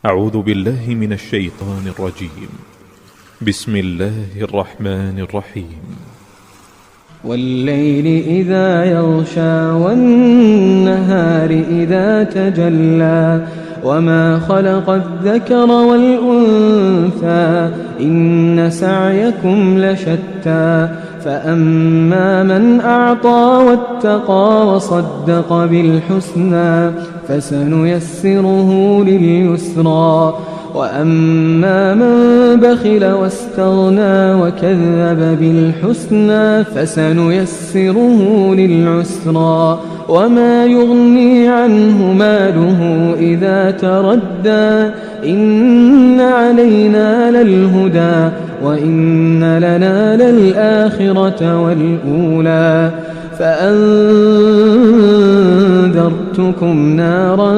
أعوذ بالله من الشيطان الرجيم. بسم الله الرحمن الرحيم. والليل إذا يغشى والنهار إذا تجلى وما خلق الذكر والأنثى إن سعيكم لشتى فأما من أعطى واتقى وصدق بالحسنى فسنيسره لليسرى وأما من بخل واستغنى وكذب بالحسنى فسنيسره للعسرى وما يغني عنه ماله إذا تردى إن علينا للهدى وإن لنا للآخرة والأولى فأنذرتكم نارا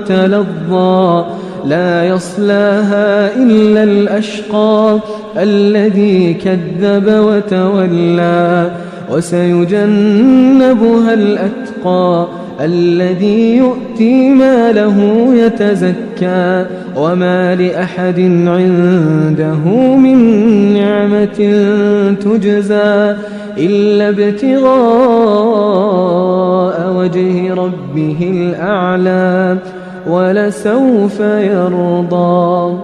تلظى لا يصلاها إلا الأشقى الذي كذب وتولى وسيجنبها الأتقى الذي يؤتي ماله يتزكى وما لأحد عنده من نعمة تجزى إلا ابتغاء وجه ربه الأعلى ولسوف يرضى.